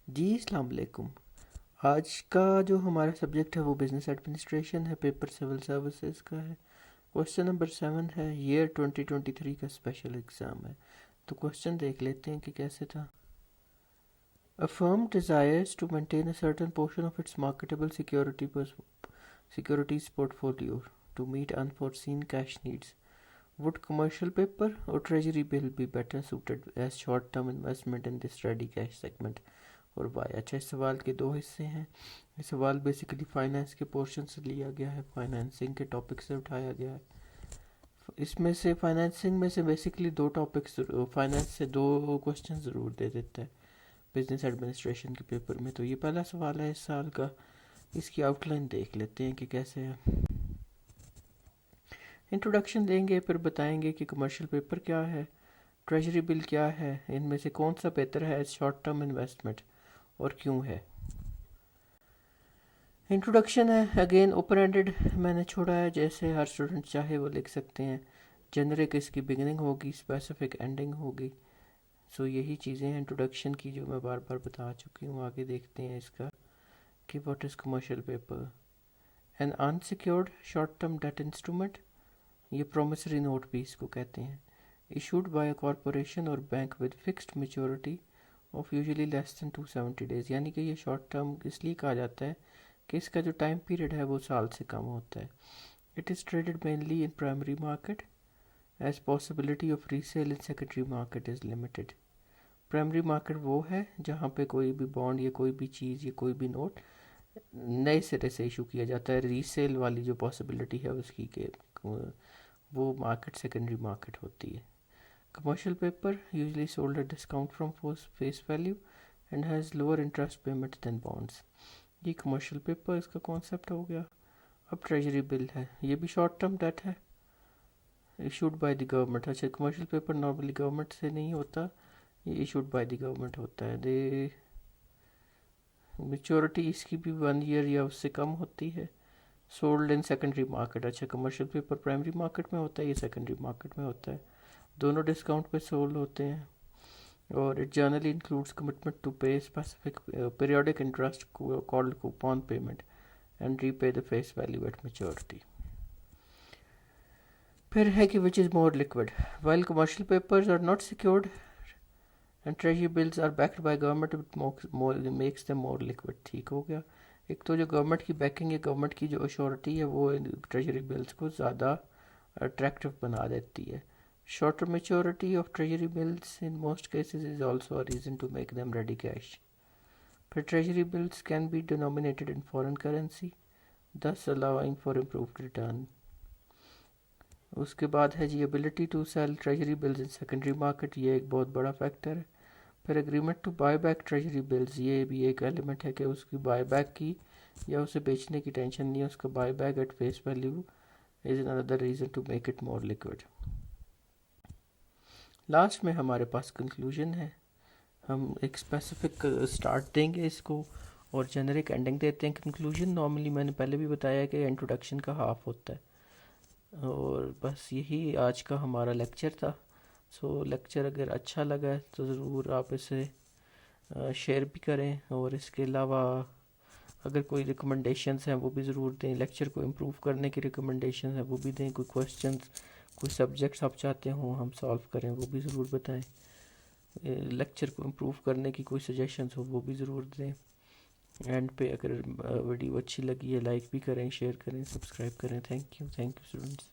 جی السلام علیکم. آج کا جو ہمارا سبجیکٹ ہے وہ بزنس ایڈمنسٹریشن ہے. پیپر سول سروسز کا ہے. کوشچن نمبر 7 ہے. ایئر 2023 کا اسپیشل ایگزام ہے. تو کوشچن دیکھ لیتے ہیں کہ کیسے تھا. A firm desires to maintain a certain portion of its marketable securities portfolio to meet unforeseen cash needs. Would commercial paper or treasury bill be better suited as short-term investment in this ready cash segment? اور Y. اچھا, اس سوال کے دو حصے ہیں. یہ سوال basically finance کے portion سے لیا گیا ہے, فائنانسنگ کے ٹاپک سے اٹھایا گیا ہے. اس میں سے فائنانسنگ میں سے بیسیکلی دو ٹاپکس, فائنانس سے دو کوشچن ضرور دے دیتا ہے بزنس ایڈمنسٹریشن کے پیپر میں. تو یہ پہلا سوال ہے اس سال کا. اس کی آؤٹ لائن دیکھ لیتے ہیں کہ کیسے ہے. انٹروڈکشن دیں گے, پھر بتائیں گے کہ کمرشل پیپر کیا ہے, ٹریجری بل کیا ہے, ان میں سے کون سا بہتر ہے ایز شارٹ ٹرم انویسٹمنٹ اور کیوں ہے. انٹروڈکشن ہے اگین اوپن اینڈڈ میں نے چھوڑا ہے, جیسے ہر اسٹوڈنٹ چاہے وہ لکھ سکتے ہیں. جنرک اس کی بگننگ ہوگی, اسپیسیفک اینڈنگ ہوگی. سو یہی چیزیں ہیں انٹروڈکشن کی جو میں بار بار بتا چکی ہوں. آگے دیکھتے ہیں اس کا کہ what is commercial paper. An unsecured short term debt instrument, یہ پرومسری نوٹ بھی اس کو کہتے ہیں, ایشوڈ بائی اے کارپوریشن اور bank with fixed maturity of usually less than 270 days. یعنی کہ یہ شارٹ ٹرم اس لیے کہا جاتا ہے کہ اس کا جو ٹائم پیریڈ ہے وہ سال سے کم ہوتا ہے. It is traded mainly in primary market as possibility of resale in secondary market is limited. Primary market وہ ہے جہاں پہ کوئی بھی بانڈ یا کوئی بھی چیز یا کوئی بھی نوٹ نئے سرے سے ایشو کیا جاتا ہے. ریسیل والی جو پاسبلٹی ہے اس کی کہ وہ مارکیٹ سیکنڈری مارکیٹ ہوتی ہے. Commercial paper usually sold at discount from face value and has lower interest payment than bonds. یہ کمرشل پیپر اس کا کانسیپٹ ہو گیا. اب ٹریجری بل ہے, یہ بھی شارٹ ٹرم ڈیٹ ہے ایشوڈ بائی دی گورنمنٹ. اچھا, کمرشل پیپر نارملی گورنمنٹ سے نہیں ہوتا, یہ ایشوڈ بائی دی گورنمنٹ ہوتا ہے. دے میچورٹی اس کی بھی 1 year یا اس سے کم ہوتی ہے. Sold in secondary market. اچھا, کمرشل پیپر پرائمری مارکیٹ میں ہوتا ہے, یہ سیکنڈری مارکیٹ میں ہوتا ہے. دونوں ڈسکاؤنٹ پہ سولڈ ہوتے ہیں. اور it generally includes commitment to pay specific periodic interest called coupon payment and repay the face value at maturity. پھر ہے کہ which is more liquid. While commercial papers are not secured and treasury bills are backed by government, makes them more liquid. ٹھیک ہو گیا. ایک تو جو government کی baking ہے, گورنمنٹ کی جو ایشورٹی ہے وہ ٹریجری بلز کو زیادہ اٹریکٹیو بنا دیتی ہے. Shorter maturity of treasury bills in most cases is also a reason to make them ready cash. But treasury bills can be denominated in foreign currency, thus allowing for improved return. اس کے بعد ہے جی ability to sell treasury bills in secondary market, یہ ایک بہت بڑا factor ہے. پھر agreement to buy back treasury bills, یہ بھی ایک ایلیمنٹ ہے کہ اس کی بائی بیک کی یا اسے بیچنے کی ٹینشن نہیں ہے, اس کا buy back at face value is another reason to make it more liquid. Last میں ہمارے پاس کنکلوژن ہے. ہم ایک اسپیسیفک اسٹارٹ دیں گے اس کو اور جنرک اینڈنگ دیتے ہیں. کنکلوژن نارملی میں نے پہلے بھی بتایا کہ انٹروڈکشن کا ہاف ہوتا ہے. اور بس یہی آج کا ہمارا لیکچر تھا. سو لیکچر اگر اچھا لگا ہے تو ضرور آپ اسے شیئر بھی کریں, اور اس کے علاوہ اگر کوئی ریکمنڈیشنز ہیں وہ بھی ضرور دیں. لیکچر کو امپروو کرنے کی ریکمنڈیشنز ہیں وہ بھی دیں. کوئی کویسچنز, کوئی سبجیکٹس آپ چاہتے ہوں ہم سالو کریں وہ بھی ضرور بتائیں. لیکچر کو امپروو کرنے کی کوئی سجیشنز ہو وہ بھی ضرور دیں. اینڈ پہ اگر ویڈیو اچھی لگی ہے لائک بھی کریں, شیئر کریں, سبسکرائب کریں. Thank you students.